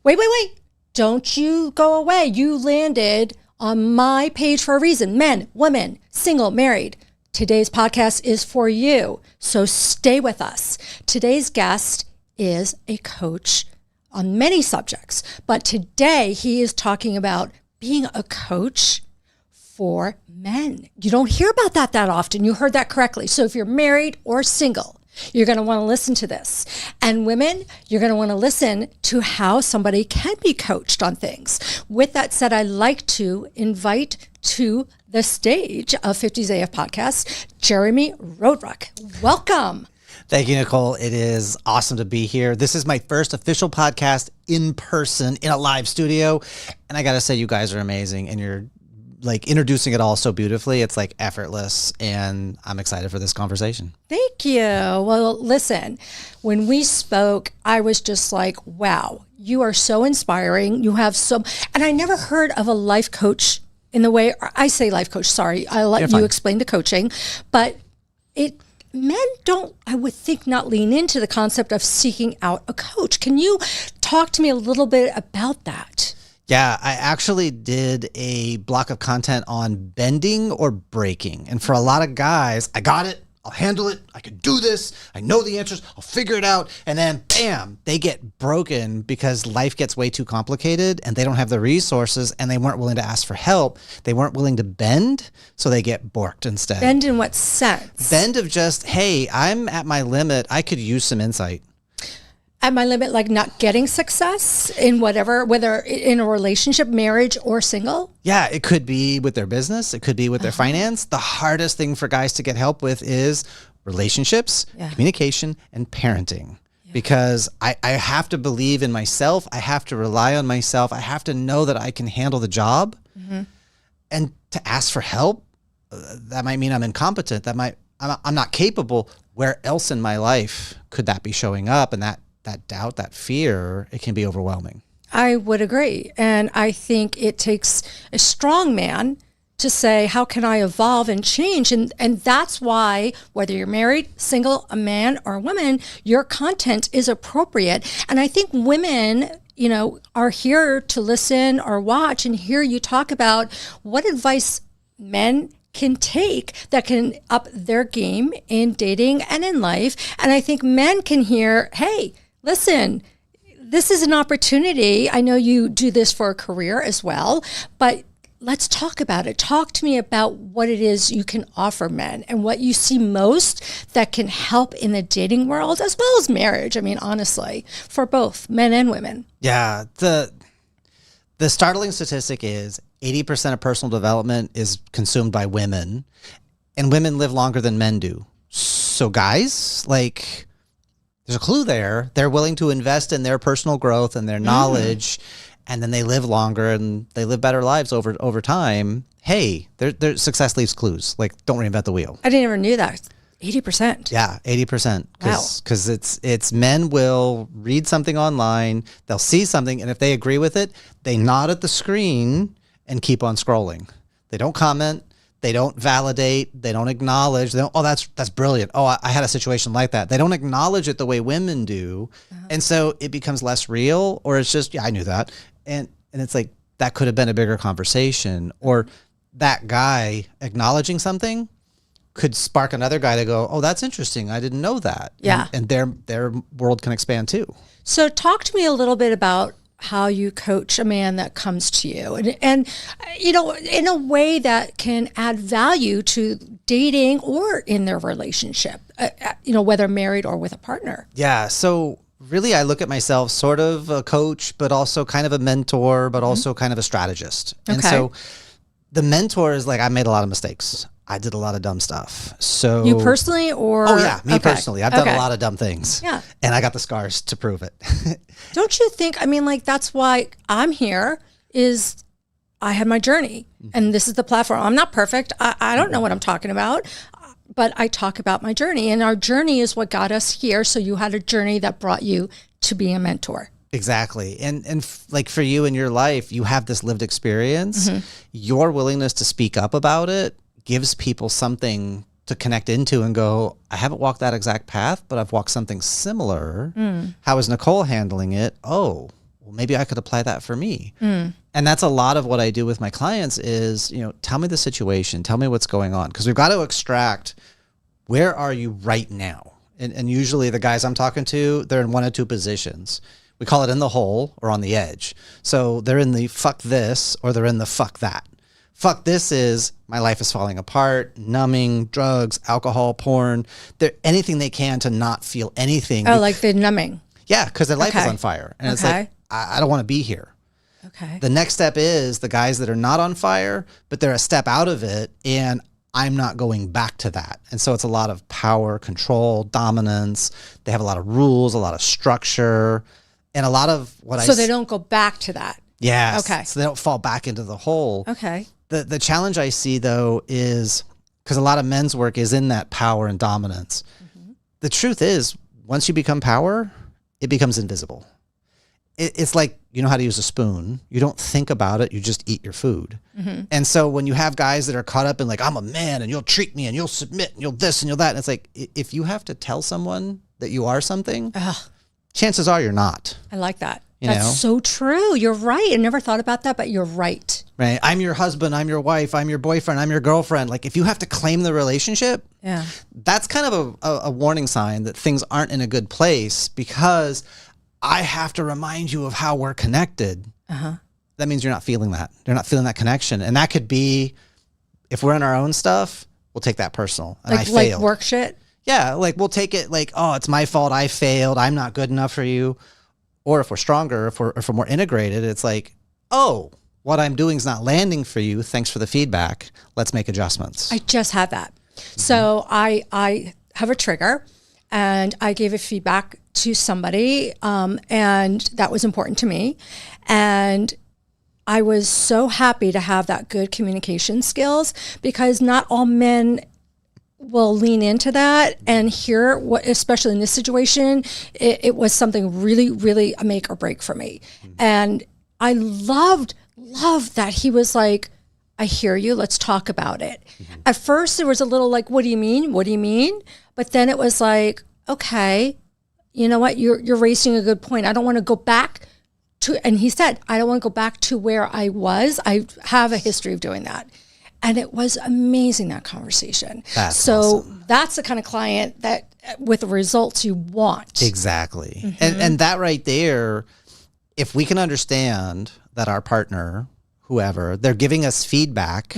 Wait. Don't you go away. You landed on my page for a reason. Men, women, single, married. Today's podcast is for you. So stay with us. Today's guest is a coach on many subjects, but today he is talking about being a coach for men. You don't hear about that often. You heard that correctly. So if you're married or single, you're going to want to listen to this. And women, you're going to want to listen to how somebody can be coached on things. With that said, I'd like to invite to the stage of 50's AF podcast, Jeremy Roadruck. Welcome. Thank you, Nicole. It is awesome to be here. This is my first official podcast in person in a live studio. And I got to say, you guys are amazing. And you're like introducing it all so beautifully. It's like effortless. And I'm excited for this conversation. Thank you. Well, listen, when we spoke, I was just like, wow, you are so inspiring. You have and I never heard of a life coach in the way, I say life coach, sorry. I'll let you explain the coaching, but men don't, I would think, not lean into the concept of seeking out a coach. Can you talk to me a little bit about that? Yeah, I actually did a block of content on bending or breaking. And for a lot of guys, I got it. I'll handle it. I can do this. I know the answers. I'll figure it out. And then, bam, they get broken because life gets way too complicated and they don't have the resources and they weren't willing to ask for help. They weren't willing to bend, so they get borked instead. Bend in what sense? Bend of just, hey, I'm at my limit. I could use some insight. At my limit, like not getting success in whatever, whether in a relationship, marriage, or single? Yeah, it could be with their business. It could be with their finance. The hardest thing for guys to get help with is relationships, communication, and parenting. Because I have to believe in myself. I have to rely on myself. I have to know that I can handle the job. And to ask for help, that might mean I'm incompetent. I'm not capable. Where else in my life could that be showing up? And that doubt, that fear, it can be overwhelming. I would agree. And I think it takes a strong man to say, how can I evolve and change? And that's why, whether you're married, single, a man or a woman, your content is appropriate. And I think women, are here to listen or watch and hear you talk about what advice men can take that can up their game in dating and in life. And I think men can hear, hey, listen, this is an opportunity. I know you do this for a career as well, but let's talk about it. Talk to me about what it is you can offer men and what you see most that can help in the dating world as well as marriage. I mean, honestly, for both men and women. Yeah. The startling statistic is 80% of personal development is consumed by women, and women live longer than men do. So guys, there's a clue there. They're willing to invest in their personal growth and their knowledge, and then they live longer and they live better lives over time. Hey, their success leaves clues. Don't reinvent the wheel. I didn't ever knew that. 80%. Yeah, 80%. Wow. Because it's men will read something online, they'll see something, and if they agree with it, they nod at the screen and keep on scrolling. They don't comment. They don't validate. They don't acknowledge. They don't, oh, that's brilliant. Oh, I had a situation like that. They don't acknowledge it the way women do. And so it becomes less real, or it's just, yeah, I knew that. And it's like, that could have been a bigger conversation, or that guy acknowledging something could spark another guy to go, oh, that's interesting. I didn't know that. Yeah. And their world can expand too. So talk to me a little bit about how you coach a man that comes to you and in a way that can add value to dating or in their relationship, whether married or with a partner. Yeah. So really, I look at myself sort of a coach, but also kind of a mentor, but also kind of a strategist. And so the mentor is I made a lot of mistakes. I did a lot of dumb stuff. So you personally, or? Oh yeah, me personally. I've done a lot of dumb things. Yeah. And I got the scars to prove it. Don't you think, that's why I'm here, is I had my journey and this is the platform. I'm not perfect. I don't know what I'm talking about, but I talk about my journey, and our journey is what got us here. So you had a journey that brought you to being a mentor. Exactly. And for you in your life, you have this lived experience. Your willingness to speak up about it gives people something to connect into and go, I haven't walked that exact path, but I've walked something similar. How is Nicole handling it? Oh, well, maybe I could apply that for me. And that's a lot of what I do with my clients is, tell me the situation, tell me what's going on. Because we've got to extract, where are you right now? And usually the guys I'm talking to, they're in one of two positions. We call it in the hole or on the edge. So they're in the fuck this or they're in the fuck that. Fuck this is my life is falling apart, numbing, drugs, alcohol, porn. They're anything they can to not feel anything. Oh, like the numbing. Yeah, because their life is on fire. And it's like, I don't want to be here. Okay. The next step is the guys that are not on fire, but they're a step out of it, and I'm not going back to that. And so it's a lot of power, control, dominance. They have a lot of rules, a lot of structure, and a lot of what So they don't go back to that. Yeah. Okay. So they don't fall back into the hole. Okay. The challenge I see, though, is because a lot of men's work is in that power and dominance. The truth is, once you become power, it becomes invisible. It's like, you know how to use a spoon. You don't think about it. You just eat your food. And so when you have guys that are caught up in like, I'm a man and you'll treat me and you'll submit and you'll this and you'll that. And it's like, if you have to tell someone that you are something, chances are you're not. I like that. You That's know? so true. You're right. I never thought about that, but you're right. Right. I'm your husband. I'm your wife. I'm your boyfriend. I'm your girlfriend. Like if you have to claim the relationship, that's kind of a warning sign that things aren't in a good place, because I have to remind you of how we're connected. That means you're not feeling that. You're not feeling that connection. And that could be, if we're in our own stuff, we'll take that personal. And I failed. Like work shit? Yeah. Like we'll take it like, oh, it's my fault. I failed. I'm not good enough for you. Or if we're stronger, if we're more integrated, it's like, oh, what I'm doing is not landing for you. Thanks for the feedback. Let's make adjustments. I just had that. So I have a trigger, and I gave a feedback to somebody, and that was important to me. And I was so happy to have that good communication skills, because not all men will lean into that and hear what, especially in this situation, it was something really, really a make or break for me. And I loved that he was like, I hear you, let's talk about it. At first there was a little like, what do you mean? What do you mean? But then it was like, okay, you know what? You're raising a good point. I don't want to go back to, and he said, I don't want to go back to where I was. I have a history of doing that. And it was amazing, that conversation. That's awesome. That's the kind of client that with the results you want. Exactly. And that right there, if we can understand that our partner, whoever, they're giving us feedback,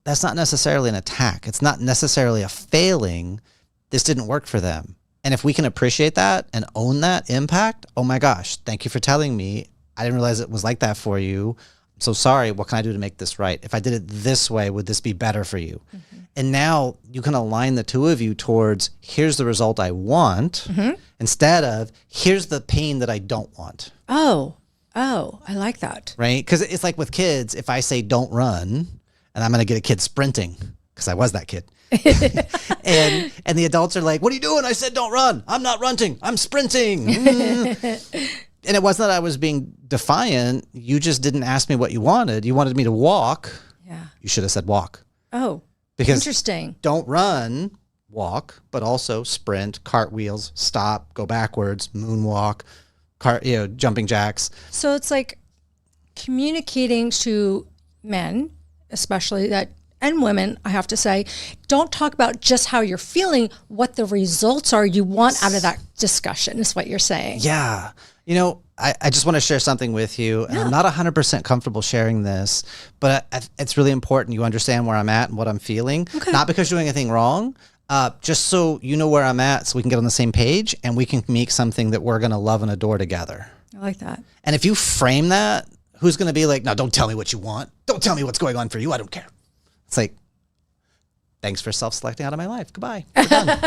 that's not necessarily an attack. It's not necessarily a failing. This didn't work for them. And if we can appreciate that and own that impact, oh my gosh, thank you for telling me. I didn't realize it was like that for you. So sorry, what can I do to make this right? If I did it this way, would this be better for you? And now you can align the two of you towards, here's the result I want, instead of, here's the pain that I don't want. Oh, I like that. Right? Because it's like with kids, if I say don't run, and I'm going to get a kid sprinting, because I was that kid. and the adults are like, what are you doing? I said don't run. I'm not running. I'm sprinting. And it wasn't that I was being defiant. You just didn't ask me what you wanted. You wanted me to walk. Yeah. You should have said walk. Oh, because interesting. Don't run, walk, but also sprint, cartwheels, stop, go backwards, moonwalk, jumping jacks. So it's like communicating to men, especially that, and women, I have to say, don't talk about just how you're feeling, what the results are you want out of that discussion is what you're saying. Yeah. You know, I just want to share something with you. And I'm not 100% comfortable sharing this, but it's really important you understand where I'm at and what I'm feeling. Okay. Not because you're doing anything wrong, just so you know where I'm at, so we can get on the same page and we can make something that we're going to love and adore together. I like that. And if you frame that, who's going to be like, no, don't tell me what you want. Don't tell me what's going on for you. I don't care. It's like, thanks for self-selecting out of my life. Goodbye. We're done.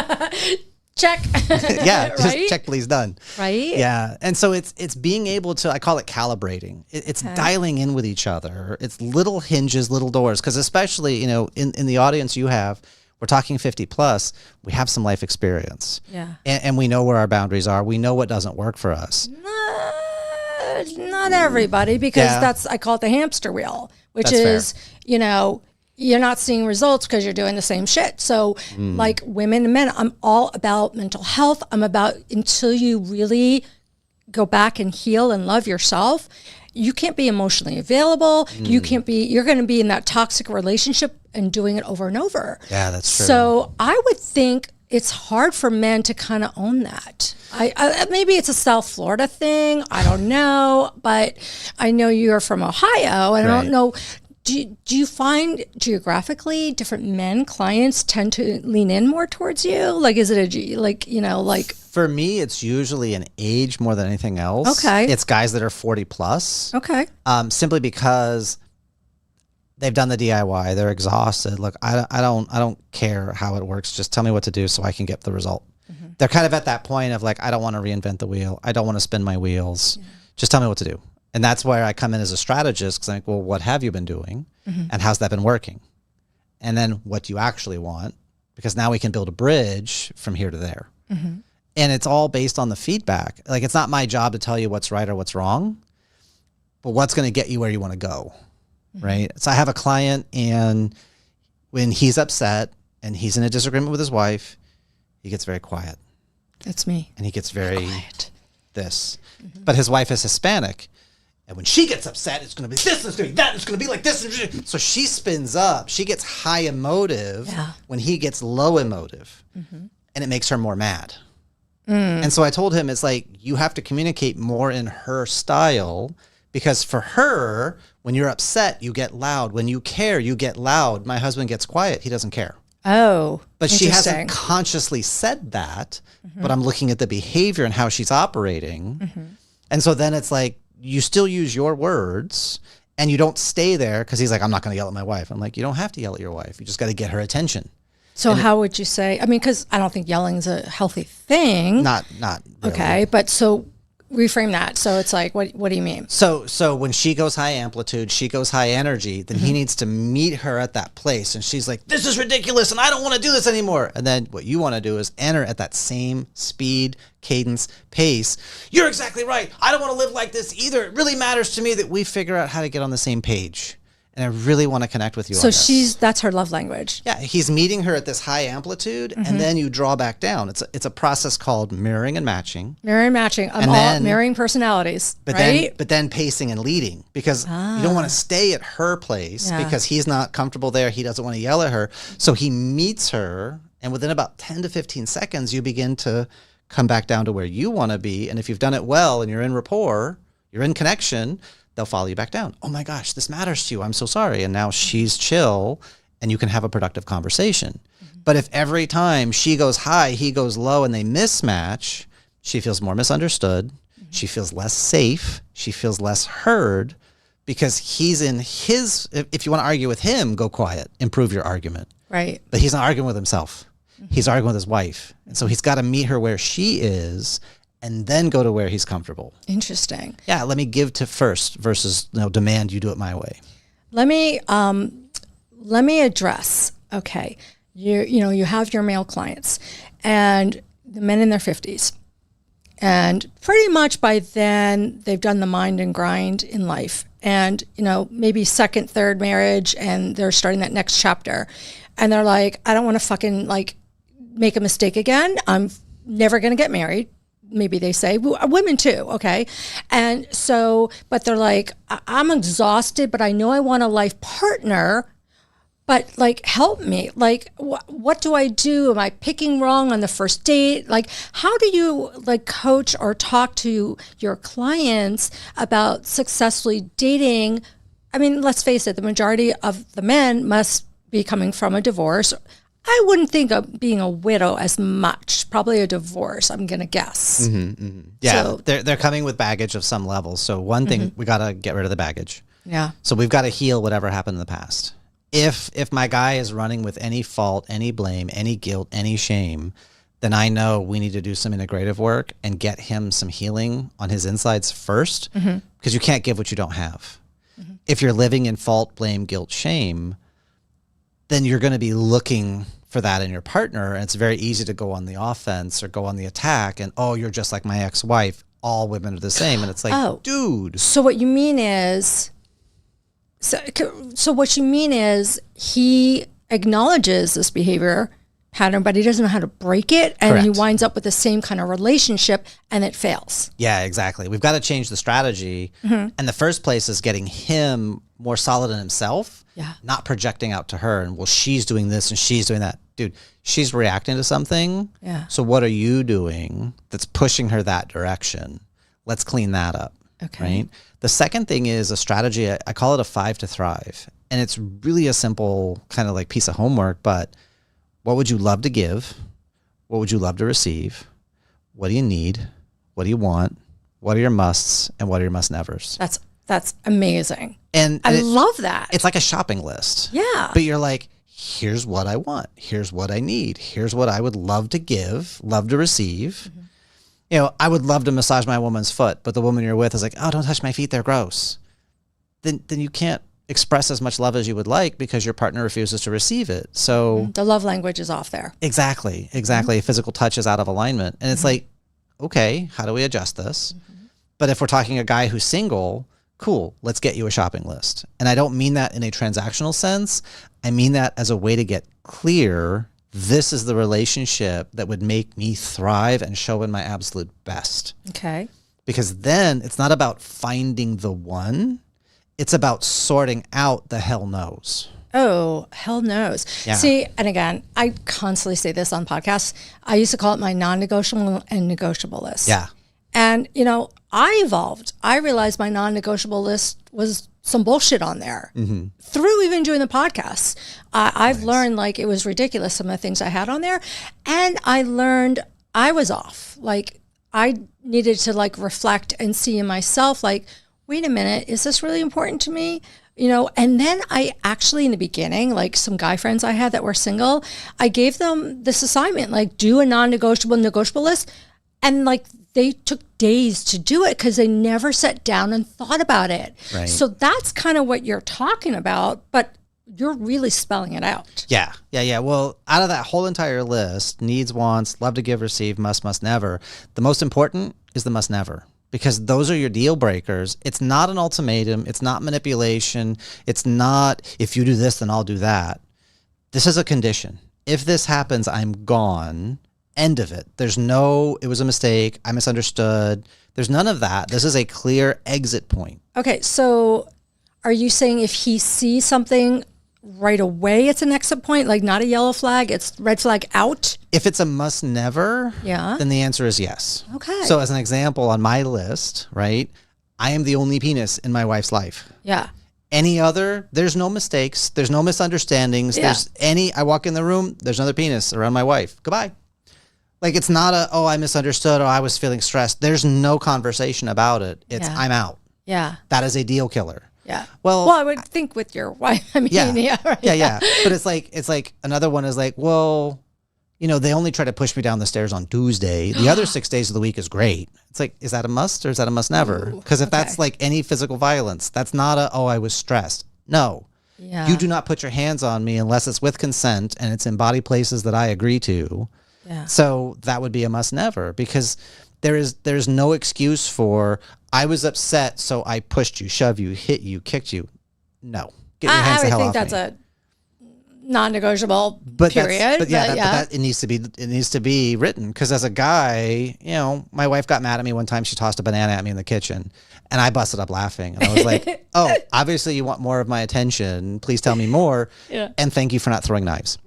Check. Yeah, just right? check, please, done. Right. Yeah. And so it's being able to, I call it calibrating. It's dialing in with each other. It's little hinges, little doors. Because especially, you know, in the audience you have, we're talking 50 plus, we have some life experience. Yeah. And we know where our boundaries are. We know what doesn't work for us. Not everybody, because I call it the hamster wheel, which is, fair. You know, you're not seeing results because you're doing the same shit. So like women and men, I'm all about mental health. I'm about, until you really go back and heal and love yourself, you can't be emotionally available. You're going to be in that toxic relationship and doing it over and over. Yeah, that's true. So I would think it's hard for men to kind of own that. I maybe it's a South Florida thing. I don't know, but I know you're from Ohio, and I don't know. Do you find geographically different men, clients tend to lean in more towards you? Like, is it For me, it's usually an age more than anything else. Okay. It's guys that are 40 plus. Okay. Simply because they've done the DIY, they're exhausted. Look, I don't care how it works. Just tell me what to do so I can get the result. Mm-hmm. They're kind of at that point of like, I don't want to reinvent the wheel. I don't want to spin my wheels. Yeah. Just tell me what to do. And that's where I come in as a strategist, because I'm like, well, what have you been doing? Mm-hmm. And how's that been working? And then what do you actually want? Because now we can build a bridge from here to there. Mm-hmm. And it's all based on the feedback. Like, it's not my job to tell you what's right or what's wrong, but what's going to get you where you want to go, mm-hmm. right? So I have a client, and when he's upset and he's in a disagreement with his wife, he gets very quiet. That's me. And he gets very quiet. Mm-hmm. But his wife is Hispanic. And when she gets upset, it's going to be this, it's going to be that, it's going to be like this. So she spins up. She gets high emotive when he gets low emotive. Mm-hmm. And it makes her more mad. And so I told him, it's like, you have to communicate more in her style, because for her, when you're upset, you get loud. When you care, you get loud. My husband gets quiet. He doesn't care. Oh, but she hasn't consciously said that, mm-hmm. but I'm looking at the behavior and how she's operating. Mm-hmm. And so then it's like, you still use your words and you don't stay there, because he's like, I'm not going to yell at my wife. I'm like, you don't have to yell at your wife. You just got to get her attention. So how would you say, I mean, because I don't think yelling is a healthy thing. Not really. Okay, but so reframe that. So it's like, what do you mean? So when she goes high amplitude, she goes high energy, then mm-hmm. he needs to meet her at that place. And she's like, this is ridiculous and I don't want to do this anymore. And then what you want to do is enter at that same speed, cadence, pace. You're exactly right. I don't want to live like this either. It really matters to me that we figure out how to get on the same page. And I really want to connect with you on this. So that's her love language. Yeah, he's meeting her at this high amplitude, mm-hmm. and then you draw back down. It's a process called mirroring and matching. Mirroring and matching. Mirroring personalities, right? But then pacing and leading, because you don't want to stay at her place because he's not comfortable there. He doesn't want to yell at her. So he meets her, and within about 10 to 15 seconds, you begin to come back down to where you want to be. And if you've done it well and you're in rapport, you're in connection, they'll follow you back down. Oh my gosh, this matters to you. I'm so sorry. And now she's chill and you can have a productive conversation. Mm-hmm. But if every time she goes high, he goes low and they mismatch, she feels more misunderstood. Mm-hmm. She feels less safe. She feels less heard, because he's in his, if you want to argue with him, go quiet, improve your argument. Right. But he's not arguing with himself. Mm-hmm. He's arguing with his wife. And so he's got to meet her where she is and then go to where he's comfortable. Interesting. Yeah, let me give to first versus demand you do it my way. Let me address. Okay, you have your male clients, and the men in their 50s, and pretty much by then they've done the mind and grind in life, and maybe second, third marriage, and they're starting that next chapter, and they're like, I don't want to fucking make a mistake again. I'm never going to get married. Maybe they say, women too, okay? And so, but they're like, I'm exhausted, but I know I want a life partner, but help me. What do I do? Am I picking wrong on the first date? How do you coach or talk to your clients about successfully dating? I mean, let's face it, the majority of the men must be coming from a divorce. I wouldn't think of being a widow as much. Probably a divorce, I'm going to guess. Mm-hmm, mm-hmm. Yeah, so, they're coming with baggage of some level. So one thing, we got to get rid of the baggage. Yeah. So we've got to heal whatever happened in the past. If my guy is running with any fault, any blame, any guilt, any shame, then I know we need to do some integrative work and get him some healing on his insides first, because you can't give what you don't have. Mm-hmm. If you're living in fault, blame, guilt, shame, then you're going to be looking for that in your partner. And it's very easy to go on the offense or go on the attack and, oh, you're just like my ex-wife. All women are the same. And it's like, dude. So what you mean is, so what you mean is he acknowledges this behavior, pattern, but he doesn't know how to break it. And he Correct. winds up with the same kind of relationship and it fails. Yeah, exactly. We've got to change the strategy. And the first place is getting him more solid in himself, not projecting out to her. And well, she's doing this and she's doing that. Dude, she's reacting to something. Yeah. So what are you doing that's pushing her that direction? Let's clean that up. Okay. Right. The second thing is a strategy. I call it a 5 to thrive. And it's really a simple kind of like piece of homework, but what would you love to give? What would you love to receive? What do you need? What do you want? What are your musts and what are your must nevers? That's amazing. And I love that. It's like a shopping list. Yeah. But you're like, here's what I want. Here's what I need. Here's what I would love to give, love to receive. You know, I would love to massage my woman's foot, but the woman you're with is like, oh, don't touch my feet. They're gross. Then you can't express as much love as you would like because your partner refuses to receive it. So the love language is off there. exactly. Physical touch is out of alignment. And it's like, okay, how do we adjust this? But if we're talking a guy who's single, cool, let's get you a shopping list. And I don't mean that in a transactional sense. I mean that as a way to get clear. This is the relationship that would make me thrive and show in my absolute best. Okay. Because then it's not about finding the one. It's about sorting out the hell knows. Oh, hell knows. Yeah. See, and again, I constantly say this on podcasts. I used to call it my non-negotiable and negotiable list. Yeah. And, you know, I evolved. I realized my non-negotiable list was some bullshit on there through even doing the podcast. I've learned like it was ridiculous, some of the things I had on there. And I learned I was off. Like I needed to like reflect and see in myself, like, wait a minute, is this really important to me? You know, and then I actually in the beginning, like some guy friends I had that were single, I gave them this assignment, like do a non-negotiable, negotiable list. And like they took days to do it because they never sat down and thought about it. Right. So that's kind of what you're talking about, but you're really spelling it out. Yeah. Well, out of that whole entire list, needs, wants, love to give, receive, must never, the most important is the must never. Because those are your deal breakers. It's not an ultimatum. It's not manipulation. It's not, if you do this, then I'll do that. This is a condition. If this happens, I'm gone. End of it. There's no, it was a mistake. I misunderstood. There's none of that. This is a clear exit point. Okay, so are you saying if he sees something right away, it's an exit point, like not a yellow flag, it's red flag out? If it's a must never, then the answer is yes. Okay. So as an example on my list, right, I am the only penis in my wife's life. Yeah. Any other, there's no mistakes. There's no misunderstandings. Yeah. I walk in the room, there's another penis around my wife. Goodbye. Like it's not a, oh, I misunderstood or I was feeling stressed. There's no conversation about it. It's I'm out. Yeah. That is a deal killer. Yeah. Well, I would think with your wife. I mean, right. Yeah. But it's like another one is like, well, you know, they only try to push me down the stairs on Tuesday. The other 6 days of the week is great. It's like, is that a must or is that a must never? Because if that's like any physical violence, that's not a, oh, I was stressed. No. Yeah. You do not put your hands on me unless it's with consent and it's in body places that I agree to. Yeah. So that would be a must never because there's no excuse for I was upset, so I pushed you, shoved you, hit you, kicked you. No. Get your hands the hell off me. I would think that's a non-negotiable period. It needs to be written because as a guy, you know, my wife got mad at me one time. She tossed a banana at me in the kitchen and I busted up laughing. And I was like, oh, obviously you want more of my attention. Please tell me more. Yeah. And thank you for not throwing knives.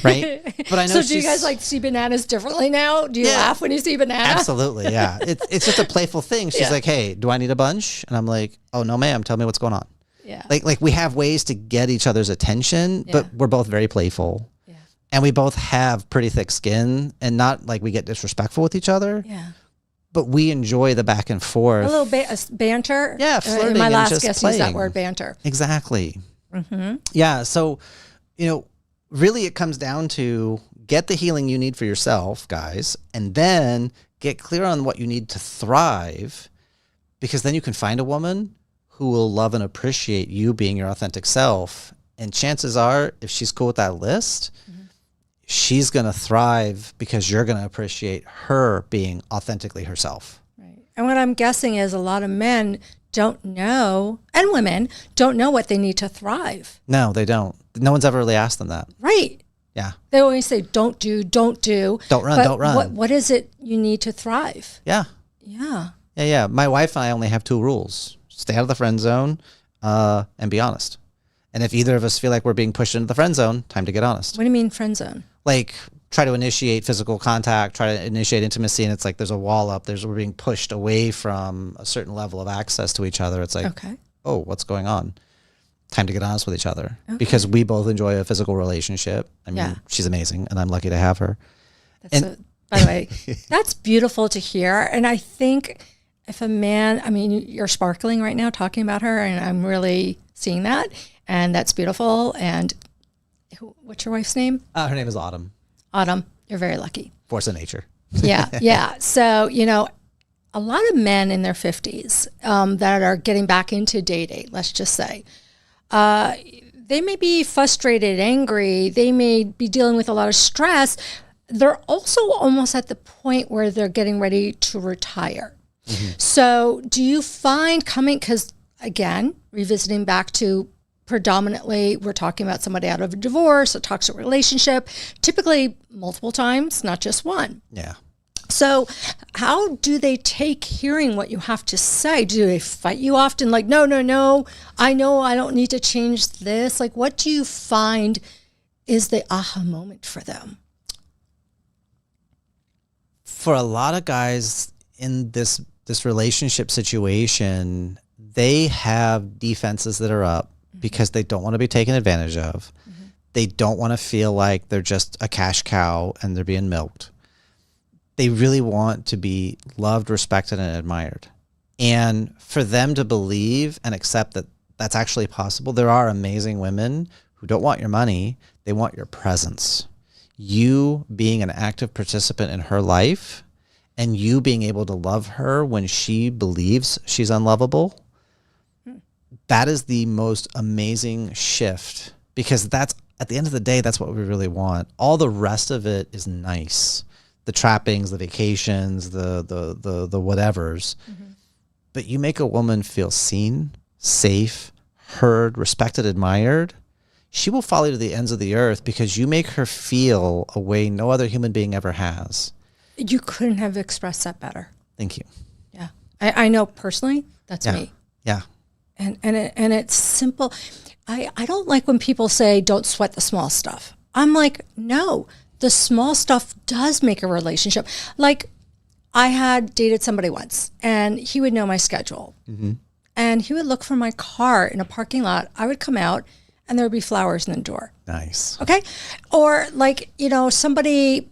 Right. But I know. So do you guys like see bananas differently now? Do you laugh when you see banana? Absolutely. Yeah. It's just a playful thing. She's like, hey, do I need a bunch? And I'm like, oh no, ma'am. Tell me what's going on. Yeah. Like we have ways to get each other's attention, but we're both very playful. Yeah. And we both have pretty thick skin and not like we get disrespectful with each other. Yeah. But we enjoy the back and forth. A little banter. Yeah. Flirting my and last just guest playing. used that word, banter. Exactly. Mm-hmm. Yeah. So, you know, really it comes down to get the healing you need for yourself, guys, and then get clear on what you need to thrive, because then you can find a woman who will love and appreciate you being your authentic self. And chances are, if she's cool with that list, she's going to thrive because you're going to appreciate her being authentically herself. Right. And what I'm guessing is a lot of men don't know, and women don't know what they need to thrive. No, they don't. No one's ever really asked them that. Right. Yeah. They always say, don't do. Don't run, But don't run. What is it you need to thrive? Yeah. Yeah. Yeah. My wife and I only have 2 rules. Stay out of the friend zone and be honest. And if either of us feel like we're being pushed into the friend zone, time to get honest. What do you mean friend zone? Like try to initiate physical contact, try to initiate intimacy, and it's like there's a wall up. We're being pushed away from a certain level of access to each other. It's like, Okay. oh, what's going on? Time to get honest with each other because we both enjoy a physical relationship. I mean, she's amazing and I'm lucky to have her. By the way, that's beautiful to hear. And I think if a man, I mean, you're sparkling right now talking about her, and I'm really seeing that. And that's beautiful. And what's your wife's name? Her name is Autumn. Autumn. You're very lucky. Force of nature. Yeah. So, a lot of men in their 50s that are getting back into dating, let's just say, they may be frustrated, angry. They may be dealing with a lot of stress. They're also almost at the point where they're getting ready to retire. Mm-hmm. So do you find because again, revisiting back to predominantly, we're talking about somebody out of a divorce, a toxic relationship, typically multiple times, not just one. Yeah. So how do they take hearing what you have to say? Do they fight you often? Like, no, I know I don't need to change this. Like, what do you find is the aha moment for them? For a lot of guys in this relationship situation, they have defenses that are up because they don't want to be taken advantage of. Mm-hmm. They don't want to feel like they're just a cash cow and they're being milked. They really want to be loved, respected, and admired. And for them to believe and accept that that's actually possible, there are amazing women who don't want your money. They want your presence. You being an active participant in her life and you being able to love her when she believes she's unlovable, that is the most amazing shift, because that's, at the end of the day, that's what we really want. All the rest of it is nice. The trappings, the vacations, the whatevers. Mm-hmm. But you make a woman feel seen, safe, heard, respected, admired, she will follow you to the ends of the earth because you make her feel a way no other human being ever has. You couldn't have expressed that better. Thank you. Yeah. I know personally, that's me. Yeah. And it's simple. I don't like when people say, don't sweat the small stuff. I'm like, no, the small stuff does make a relationship. Like, I had dated somebody once and he would know my schedule. Mm-hmm. And he would look for my car in a parking lot. I would come out and there would be flowers in the door. Nice. Okay. Or like, somebody,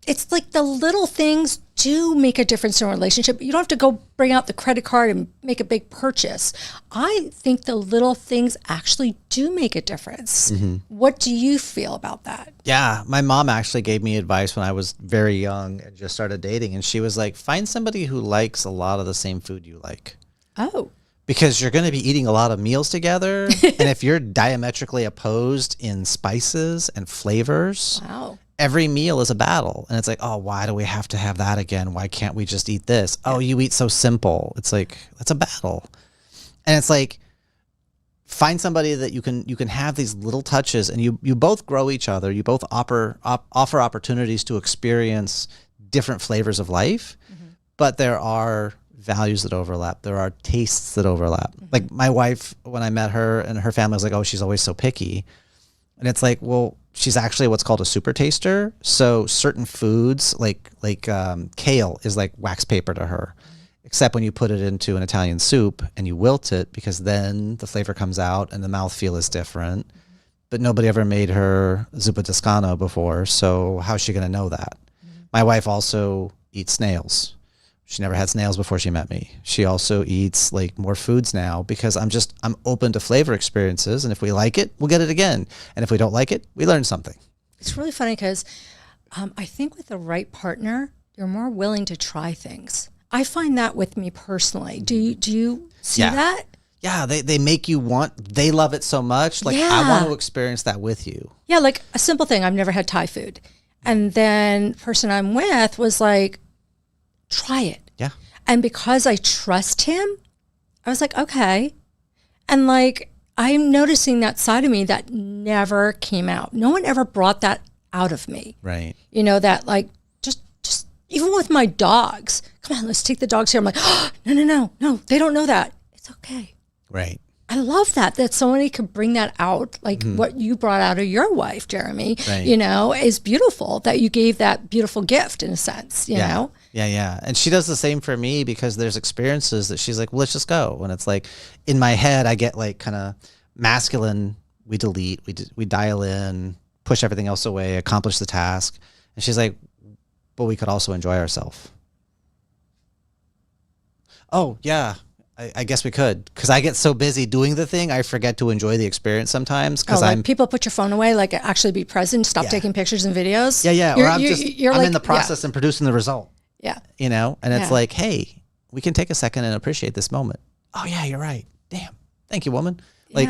it's like the little things do make a difference in a relationship. You don't have to go bring out the credit card and make a big purchase. I think the little things actually do make a difference. Mm-hmm. What do you feel about that? Yeah. My mom actually gave me advice when I was very young and just started dating. And she was like, find somebody who likes a lot of the same food you like. Oh. Because you're going to be eating a lot of meals together. And if you're diametrically opposed in spices and flavors, wow, every meal is a battle. And it's like, oh, why do we have to have that again? Why can't we just eat this? Oh, you eat so simple. It's like, that's a battle. And it's like, find somebody that you can have these little touches and you both grow each other. You both offer opportunities to experience different flavors of life, mm-hmm. but there are values that overlap. There are tastes that overlap. Mm-hmm. Like my wife, when I met her and her family was like, oh, she's always so picky. And it's like, well, she's actually what's called a super taster. So certain foods like kale is like wax paper to her, except when you put it into an Italian soup and you wilt it, because then the flavor comes out and the mouthfeel is different. Mm-hmm. But nobody ever made her zuppa toscano before. So how's she going to know that? Mm-hmm. My wife also eats snails. She never had snails before she met me. She also eats like more foods now because I'm open to flavor experiences. And if we like it, we'll get it again. And if we don't like it, we learn something. It's really funny because I think with the right partner, you're more willing to try things. I find that with me personally. Do you see that? Yeah, they make you they love it so much. Like, I want to experience that with you. Yeah, like a simple thing. I've never had Thai food. And then the person I'm with was like, try it. Yeah. And because I trust him, I was like, okay. And like, I'm noticing that side of me that never came out. No one ever brought that out of me. Right. You know, that like, just even with my dogs, come on, let's take the dogs here. I'm like, oh, no, they don't know that. It's okay. Right. I love that somebody could bring that out, like what you brought out of your wife, Jeremy, Right. you know, is beautiful, that you gave that beautiful gift in a sense, you know? Yeah. And she does the same for me, because there's experiences that she's like, well, let's just go. And it's like, in my head, I get like kind of masculine. We delete, we dial in, push everything else away, accomplish the task. And she's like, but we could also enjoy ourselves. Oh, yeah. I guess we could, because I get so busy doing the thing, I forget to enjoy the experience sometimes. Because people put your phone away, like actually be present, stop taking pictures and videos. Yeah. Or I'm in the process and producing the result. Yeah. You know, and it's like, hey, we can take a second and appreciate this moment. Oh yeah, you're right. Damn. Thank you, woman. Like,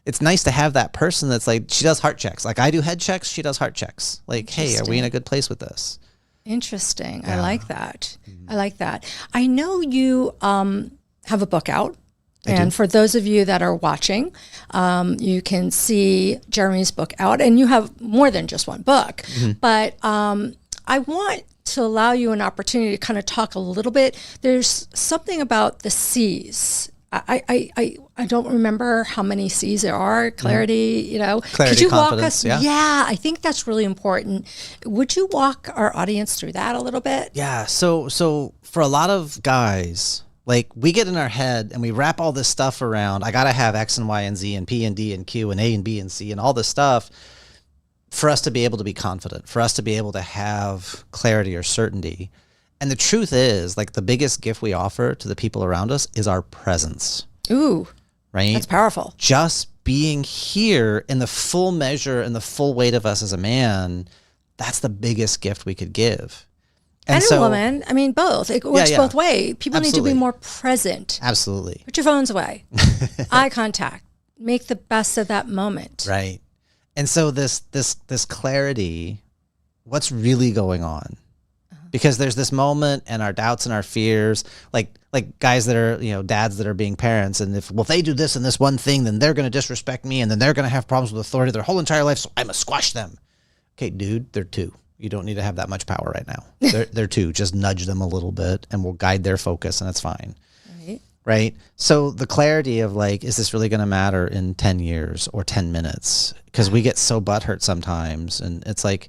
it's nice to have that person that's like, she does heart checks. Like I do head checks, she does heart checks. Like, hey, are we in a good place with this? Interesting. I like that. I like that. I know you have a book out. And for those of you that are watching, you can see Jeremy's book out, and you have more than just one book. But I want to allow you an opportunity to kind of talk a little bit. There's something about the C's. I don't remember how many C's there are. Clarity, you know. Clarity, could you walk confidence, us? Yeah, I think that's really important. Would you walk our audience through that a little bit? Yeah. So for a lot of guys, like we get in our head and we wrap all this stuff around, I got to have X and Y and Z and P and D and Q and A and B and C and all this stuff for us to be able to be confident, for us to be able to have clarity or certainty. And the truth is, like, the biggest gift we offer to the people around us is our presence. Ooh, right? That's powerful. Just being here in the full measure and the full weight of us as a man, that's the biggest gift we could give. And a woman. I mean, both. It works both ways. People need to be more present. Absolutely. Put your phones away. Eye contact. Make the best of that moment. Right. And so this clarity, what's really going on? Because there's this moment and our doubts and our fears, like guys that are, you know, dads that are being parents, and if they do this and this one thing, then they're going to disrespect me, and then they're going to have problems with authority their whole entire life, so I must squash them. Okay, dude, they're two. You don't need to have that much power right now. They're two. Just nudge them a little bit and we'll guide their focus, and it's fine. Right? So the clarity of like, is this really going to matter in 10 years or 10 minutes? Because we get so butthurt sometimes, and it's like,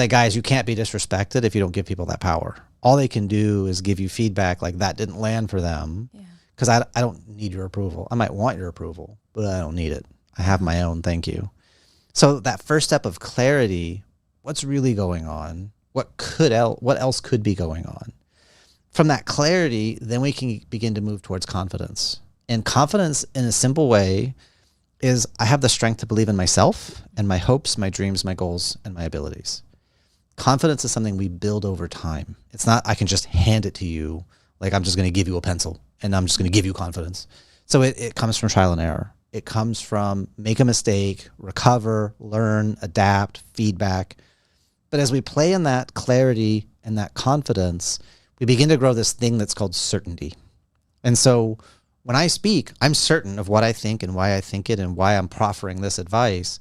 guys, you can't be disrespected if you don't give people that power. All they can do is give you feedback like that didn't land for them. Because I don't need your approval. I might want your approval, but I don't need it. I have my own, thank you. So that first step of clarity, what's really going on? What else could be going on? From that clarity, then we can begin to move towards confidence. And confidence, in a simple way, is I have the strength to believe in myself and my hopes, my dreams, my goals, and my abilities. Confidence is something we build over time. It's not I can just hand it to you, like I'm just going to give you a pencil and I'm just going to give you confidence. So it comes from trial and error. It comes from make a mistake, recover, learn, adapt, feedback. But as we play in that clarity and that confidence, we begin to grow this thing that's called certainty. And so when I speak, I'm certain of what I think and why I think it and why I'm proffering this advice.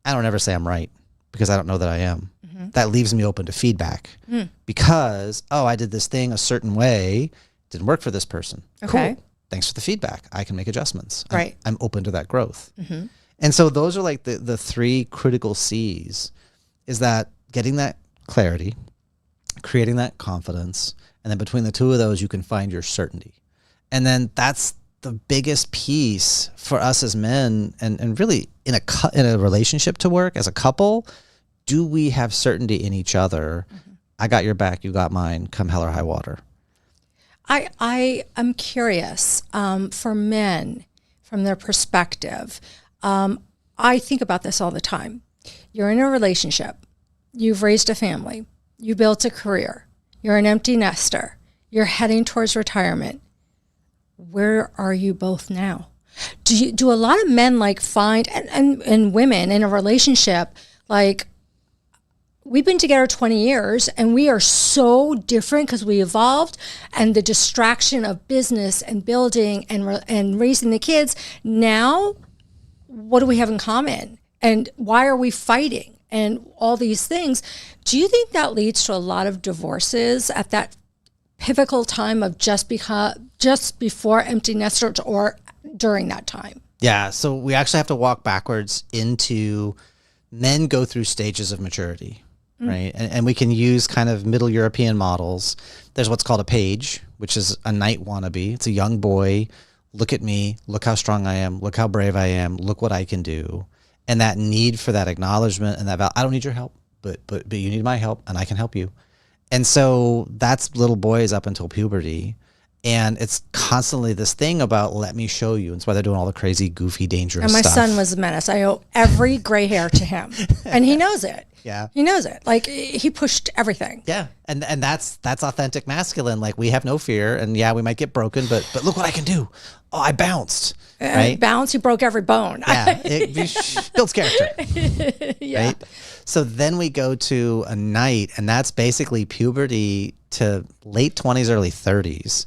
I don't ever say I'm right, because I don't know that I am. That leaves me open to feedback because, I did this thing a certain way. Didn't work for this person. Okay. Cool. Thanks for the feedback. I can make adjustments. Right. I'm open to that growth. And so those are like the three critical C's, is that getting that clarity, creating that confidence, and then between the two of those, you can find your certainty. And then that's the biggest piece for us as men, and really in a relationship to work as a couple. Do we have certainty in each other? I got your back, you got mine, come hell or high water. I am curious, for men, from their perspective, I think about this all the time. You're in a relationship, you've raised a family, you built a career, you're an empty nester, you're heading towards retirement. Where are you both now? Do a lot of men like find, and women in a relationship, like, we've been together 20 years and we are so different because we evolved, and the distraction of business and building and raising the kids. Now, what do we have in common? And why are we fighting? and all these things. Do you think that leads to a lot of divorces at that pivotal time of just before empty nesters or during that time? Yeah. So we actually have to walk backwards into men go through stages of maturity, right? And we can use kind of Middle European models. There's what's called a page, which is a knight wannabe. It's a young boy. Look at me. Look how strong I am. Look how brave I am. Look what I can do. And that need for that acknowledgement and that I don't need your help, but you need my help and I can help you. And so that's little boys up until puberty. And it's constantly this thing about, let me show you. And that's why they're doing all the crazy, goofy, dangerous stuff. And my son was a menace. I owe every gray hair to him. And he knows it. Yeah. He knows it. Like, he pushed everything. Yeah. And that's authentic masculine. Like, we have no fear. And yeah, we might get broken, but look what I can do. Oh, I bounced. Right? Bounce, he broke every bone. Yeah. It builds character. Yeah. Right? So then we go to a knight, and that's basically puberty to late 20s, early 30s.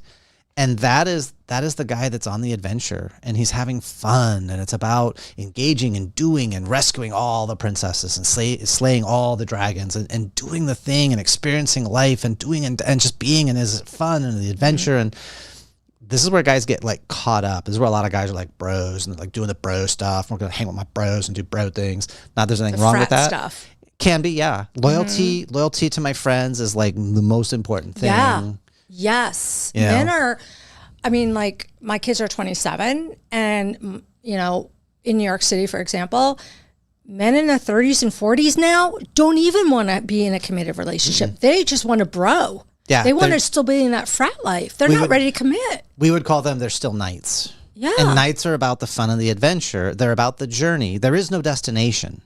And that is the guy that's on the adventure, and he's having fun, and it's about engaging and doing and rescuing all the princesses and slaying all the dragons and doing the thing and experiencing life and doing and just being and his fun and the adventure. And this is where guys get like caught up. This is where a lot of guys are like bros and like doing the bro stuff. We're going to hang with my bros and do bro things. Not there's anything wrong with that. Stuff. Can be, yeah. Loyalty to my friends is like the most important thing. Yeah. Yes. You know? Men are, I mean, like, my kids are 27, and, you know, in New York City, for example, men in their 30s and 40s now don't even want to be in a committed relationship. Mm-hmm. They just want to bro. Yeah. They want to still be in that frat life. They're not ready to commit. We would call them, they're still knights. Yeah. And knights are about the fun and the adventure. They're about the journey. There is no destination.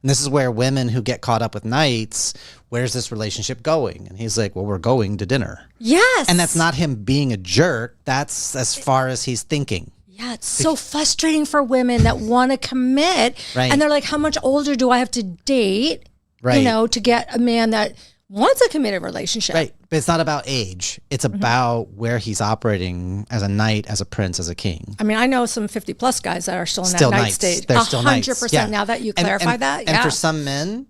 And this is where women who get caught up with knights, where's this relationship going? And he's like, well, we're going to dinner. Yes. And that's not him being a jerk. That's as far as he's thinking. Yeah, it's so frustrating for women that want to commit. Right. And they're like, how much older do I have to date, right, you know, to get a man that wants a committed relationship? Right. But it's not about age. It's about where he's operating as a knight, as a prince, as a king. I mean, I know some 50 plus guys that are still in that Still knight knights. stage. They're still knights. 100%. Yeah. Now that you clarify that. And for some men,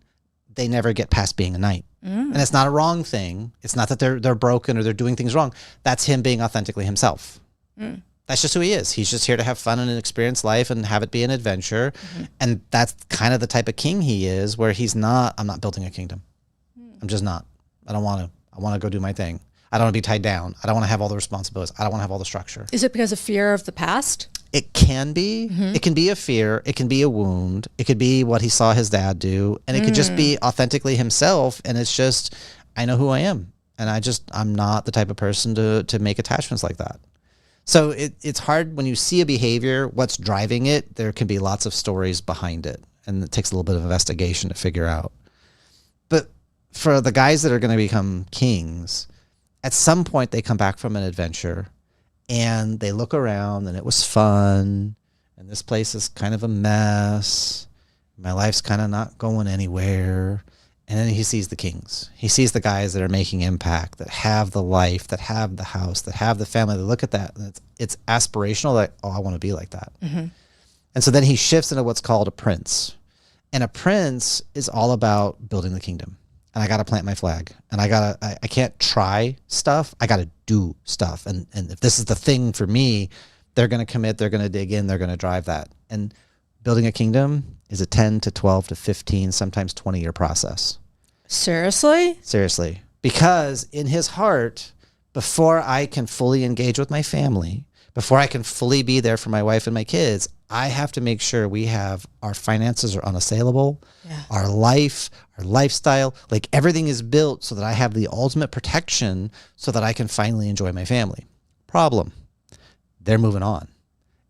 they never get past being a knight. And it's not a wrong thing. It's not that they're broken or they're doing things wrong. That's him being authentically himself. That's just who he is. He's just here to have fun and experience life and have it be an adventure. And that's kind of the type of king he is, where he's not, I'm not building a kingdom. I'm just not. I don't want to. I want to go do my thing. I don't want to be tied down. I don't want to have all the responsibilities. I don't want to have all the structure. Is it because of fear of the past? It can be. It can be a fear. It can be a wound. It could be what he saw his dad do. And it could just be authentically himself. And it's just, I know who I am. And I'm not the type of person to make attachments like that. So it's hard when you see a behavior, what's driving it. There can be lots of stories behind it. And it takes a little bit of investigation to figure out. But for the guys that are going to become kings, at some point they come back from an adventure and they look around and it was fun and this place is kind of a mess. My life's kind of not going anywhere. And then he sees the kings. He sees the guys that are making impact, that have the life, that have the house, that have the family. They look at that and it's aspirational, like, oh, I want to be like that. And so then he shifts into what's called a prince. And a prince is all about building the kingdom. And I got to plant my flag, and I can't try stuff. I got to do stuff. And if this is the thing for me, they're going to commit, they're going to dig in, they're going to drive that. And building a kingdom is a 10 to 12 to 15, sometimes 20-year process. Seriously? Seriously. Because in his heart, before I can fully engage with my family, before I can fully be there for my wife and my kids, I have to make sure our finances are unassailable, our life, our lifestyle, like everything is built so that I have the ultimate protection so that I can finally enjoy my family. Problem, they're moving on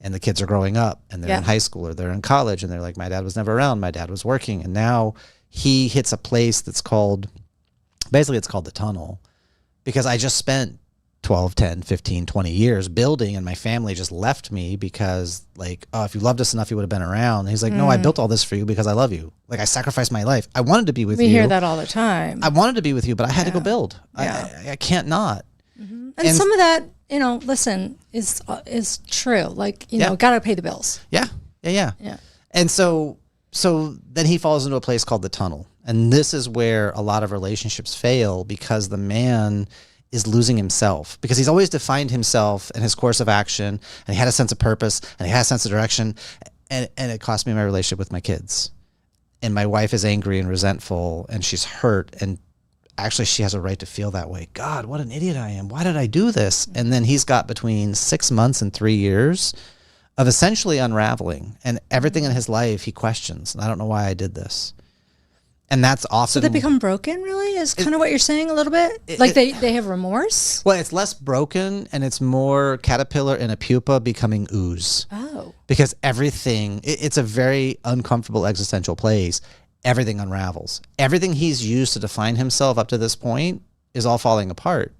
and the kids are growing up and they're in high school or they're in college and they're like, my dad was never around, my dad was working. And now he hits a place that's called, basically it's called the tunnel, because I just spent 12, 10, 15, 20 years building and my family just left me because like, oh, if you loved us enough, you would have been around. And he's like, no, I built all this for you because I love you. Like I sacrificed my life. I wanted to be with you. We hear that all the time. I wanted to be with you, but I had to go build. I can't not. And some of that, you know, listen, is true. Like, you know, got to pay the bills. Yeah. And so So then he falls into a place called the tunnel. And this is where a lot of relationships fail, because the man is losing himself, because he's always defined himself and his course of action, and he had a sense of purpose and he had a sense of direction. And it cost me my relationship with my kids. And my wife is angry and resentful, and she's hurt. And actually, she has a right to feel that way. God, what an idiot I am. Why did I do this? And then he's got between 6 months and 3 years of essentially unraveling, and everything in his life he questions. And I don't know why I did this. And that's often... So they become broken, really, is kind of what you're saying a little bit? They have remorse? Well, it's less broken, and it's more caterpillar in a pupa becoming ooze. Oh. Because everything, it's a very uncomfortable existential place. Everything unravels. Everything he's used to define himself up to this point is all falling apart.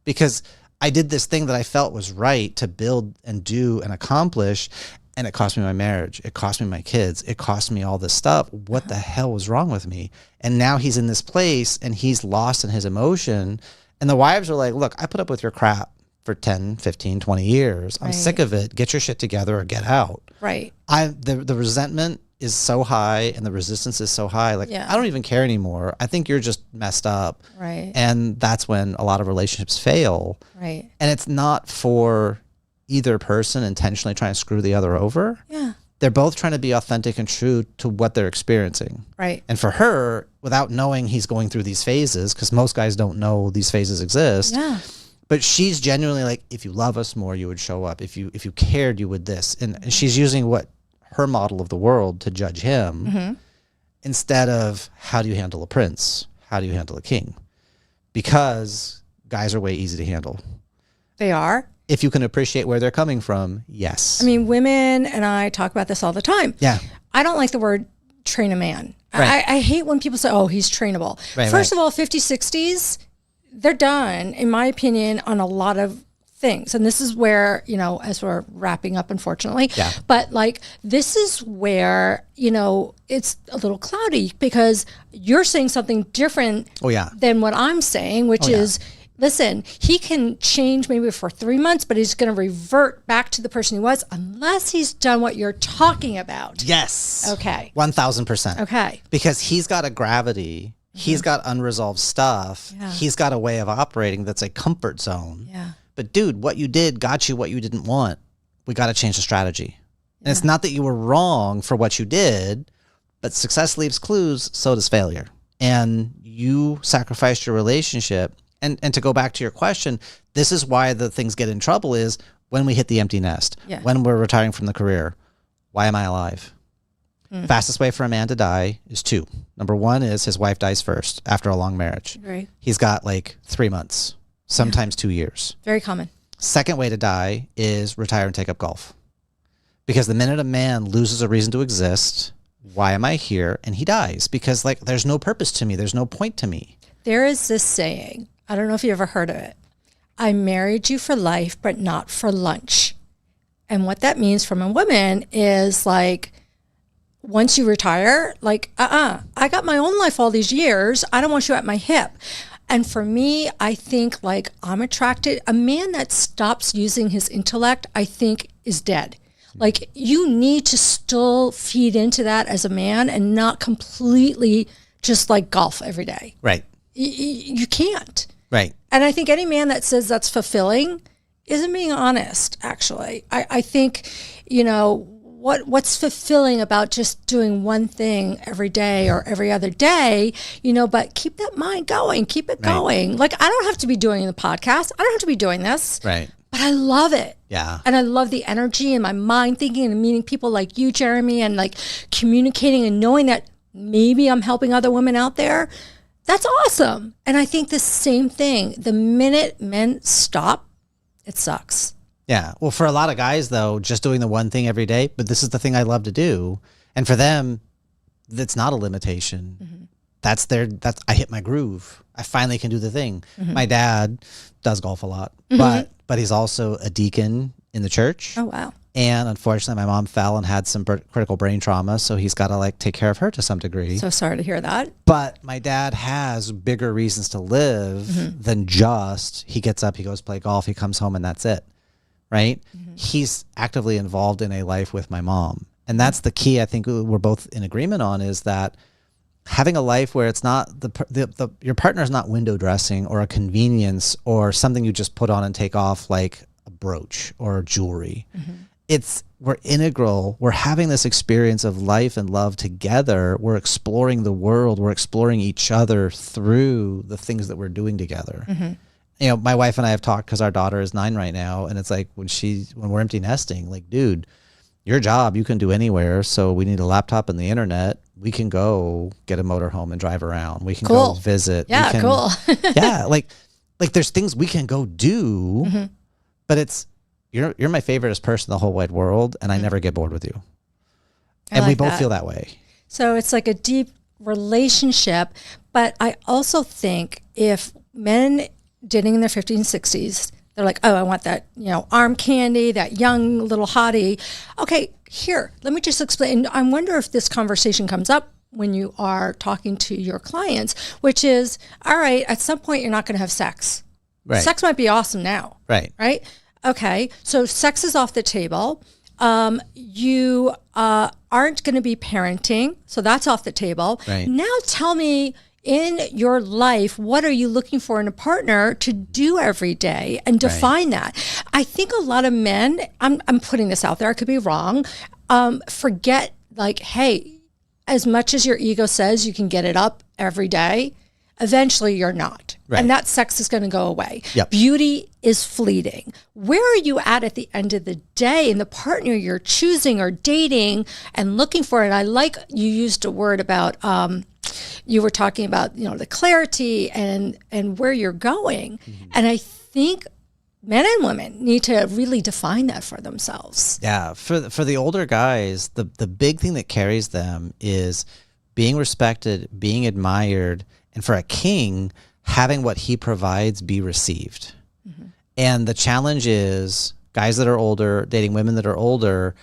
Because I did this thing that I felt was right to build and do and accomplish, and it cost me my marriage. It cost me my kids. It cost me all this stuff. What the hell was wrong with me? And now he's in this place, and he's lost in his emotion. And the wives are like, look, I put up with your crap for 10, 15, 20 years. I'm sick of it. Get your shit together or get out. Right. The resentment is so high, and the resistance is so high. Like, I don't even care anymore. I think you're just messed up. Right. And that's when a lot of relationships fail. Right. And it's not for either person intentionally trying to screw the other over. Yeah. They're both trying to be authentic and true to what they're experiencing. Right. And for her, without knowing he's going through these phases, because most guys don't know these phases exist. Yeah. But she's genuinely like, if you love us more, you would show up. If you cared, you would this. And she's using what her model of the world to judge him, instead of how do you handle a prince? How do you handle a king? Because guys are way easy to handle. They are. If you can appreciate where they're coming from, yes. I mean, women and I talk about this all the time. Yeah. I don't like the word train a man. Right. I hate when people say, oh, he's trainable. Right, First of all, 50s, 60s, they're done, in my opinion, on a lot of things. And this is where, as we're wrapping up, unfortunately, but like, this is where, it's a little cloudy, because you're saying something different than what I'm saying, which is, listen, he can change maybe for 3 months, but he's going to revert back to the person he was unless he's done what you're talking about. Yes. Okay. 1000%. Okay. Because he's got a gravity. He's got unresolved stuff. Yeah. He's got a way of operating that's a comfort zone. Yeah. But dude, what you did got you what you didn't want. We got to change the strategy. And it's not that you were wrong for what you did, but success leaves clues, so does failure. And you sacrificed your relationship. And to go back to your question, this is why the things get in trouble is when we hit the empty nest, when we're retiring from the career. Why am I alive? Fastest way for a man to die is 2. Number 1 is his wife dies first after a long marriage. Right. He's got like 3 months, sometimes 2 years. Very common. Second way to die is retire and take up golf. Because the minute a man loses a reason to exist, why am I here? And he dies because like there's no purpose to me. There's no point to me. There is this saying, I don't know if you ever heard of it. I married you for life, but not for lunch. And what that means from a woman is like, once you retire, like, I got my own life all these years. I don't want you at my hip. And for me, I think like I'm attracted, a man that stops using his intellect, I think is dead. Like you need to still feed into that as a man and not completely just like golf every day. Right. You can't. Right. And I think any man that says that's fulfilling isn't being honest, actually. I think, what's fulfilling about just doing one thing every day or every other day, but keep that mind going, keep it going. Like I don't have to be doing the podcast. I don't have to be doing this. Right. But I love it. Yeah. And I love the energy and my mind thinking and meeting people like you, Jeremy, and like communicating and knowing that maybe I'm helping other women out there. That's awesome. And I think the same thing. The minute men stop, it sucks. Yeah. Well, for a lot of guys, though, just doing the one thing every day, but this is the thing I love to do. And for them, that's not a limitation. Mm-hmm. I hit my groove. I finally can do the thing. Mm-hmm. My dad does golf a lot, but he's also a deacon in the church. Oh, wow. And unfortunately, my mom fell and had some critical brain trauma, so he's got to like take care of her to some degree. So sorry to hear that. But my dad has bigger reasons to live than just he gets up, he goes play golf, he comes home, and that's it, right? Mm-hmm. He's actively involved in a life with my mom, And that's the key I think we're both in agreement on, is that having a life where it's not your partner's not window dressing or a convenience or something you just put on and take off, like a brooch or jewelry. We're integral. We're having this experience of life and love together. We're exploring the world. We're exploring each other through the things that we're doing together. You know, my wife and I have talked, because our daughter is 9 right now, and it's like when we're empty nesting, like, dude, your job you can do anywhere, so we need a laptop and the internet. We can go get a motorhome and drive around. We can go visit. Yeah, cool. Yeah, like there's things we can go do, but it's you're my favoriteest person in the whole wide world, and I never get bored with you. And we both feel that way. So it's like a deep relationship, but I also think if men dating in their 50s and 60s, they're like, oh, I want that, arm candy, that young little hottie. Okay, here, let me just explain. I wonder if this conversation comes up when you are talking to your clients, which is, all right, at some point you're not going to have sex. Right. Sex might be awesome now. Right. Right? Okay, so sex is off the table. You aren't going to be parenting, so that's off the table. Right. Now tell me, in your life, what are you looking for in a partner to do every day, and define that? I think a lot of men, I'm putting this out there, I could be wrong, forget, like, hey, as much as your ego says you can get it up every day, eventually you're not. Right. And that sex is going to go away. Yep. Beauty is fleeting. Where are you at the end of the day, and the partner you're choosing or dating and looking for? And I like you used a word about, you were talking about, the clarity and where you're going. And I think men and women need to really define that for themselves. Yeah. For the older guys, the big thing that carries them is being respected, being admired, and for a king, having what he provides be received. And the challenge is guys that are older, dating women that are older,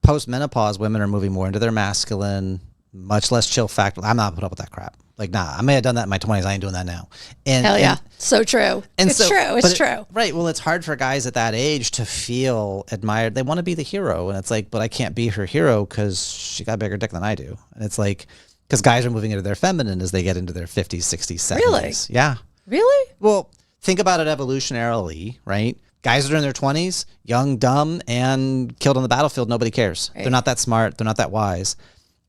post-menopause, women are moving more into their masculine, much less chill factor. I'm not putting up with that crap. Like, nah, I may have done that in my 20s. I ain't doing that now. Hell yeah. So true. It's true. It's true. Right. Well, it's hard for guys at that age to feel admired. They want to be the hero. And it's like, but I can't be her hero because she got a bigger dick than I do. And it's like, because guys are moving into their feminine as they get into their 50s, 60s, 70s. Really? Yeah. Really? Well, think about it evolutionarily, right? Guys that are in their 20s, young, dumb, and killed on the battlefield, nobody cares. Right. They're not that smart. They're not that wise.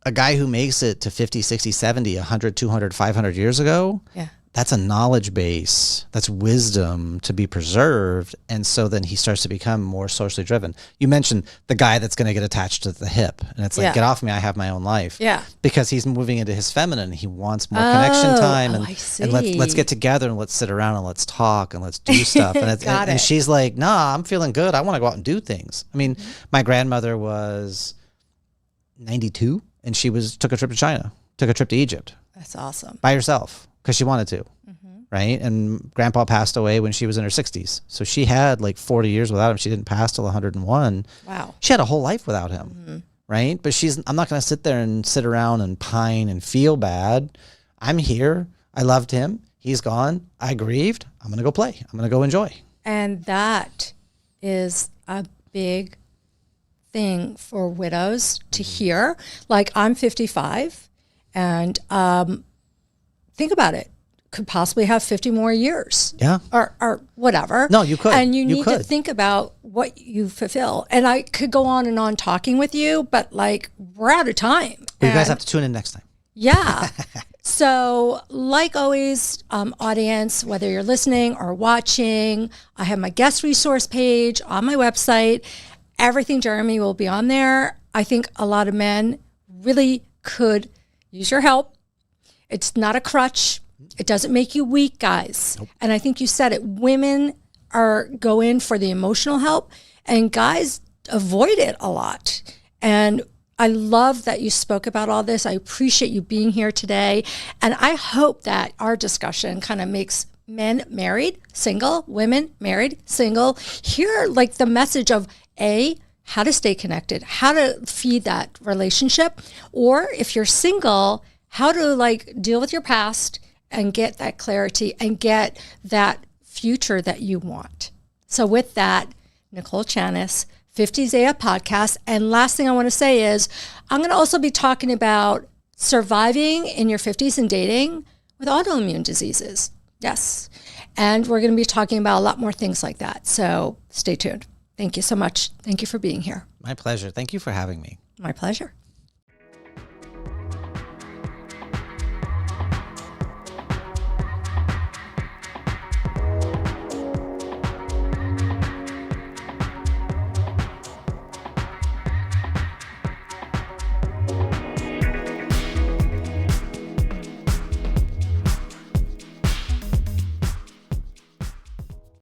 A guy who makes it to 50, 60, 70, 100, 200, 500 years ago, that's a knowledge base. That's wisdom to be preserved. And so then he starts to become more socially driven. You mentioned the guy that's going to get attached to the hip. And it's like, get off me, I have my own life. Yeah. Because he's moving into his feminine. He wants more connection time. And let's get together and let's sit around and let's talk and let's do stuff. And, and she's like, nah, I'm feeling good. I want to go out and do things. I mean, my grandmother was 92 and she took a trip to China, took a trip to Egypt. That's awesome. By herself. Because she wanted to, right? And grandpa passed away when she was in her 60s. So she had like 40 years without him. She didn't pass till 101. Wow. She had a whole life without him, right? But I'm not going to sit there and sit around and pine and feel bad. I'm here. I loved him. He's gone. I grieved. I'm going to go play. I'm going to go enjoy. And that is a big thing for widows to hear. Like, I'm 55 and, think about it. Could possibly have 50 more years. Yeah. Or whatever. No, you could. And you need to think about what you fulfill. And I could go on and on talking with you, but like, we're out of time. Well, you guys have to tune in next time. Yeah. So like always, audience, whether you're listening or watching, I have my guest resource page on my website. Everything Jeremy will be on there. I think a lot of men really could use your help. It's not a crutch. It doesn't make you weak, guys. Nope. And I think you said it. Women go in for the emotional help, and guys avoid it a lot. And I love that you spoke about all this. I appreciate you being here today. And I hope that our discussion kind of makes men married, single, women married, single, hear like the message of how to stay connected, how to feed that relationship, or if you're single, how to like deal with your past and get that clarity and get that future that you want. So with that, Nicole Chanis, 50's AF podcast. And last thing I want to say is I'm going to also be talking about surviving in your 50s and dating with autoimmune diseases. Yes. And we're going to be talking about a lot more things like that. So stay tuned. Thank you so much. Thank you for being here. My pleasure. Thank you for having me. My pleasure.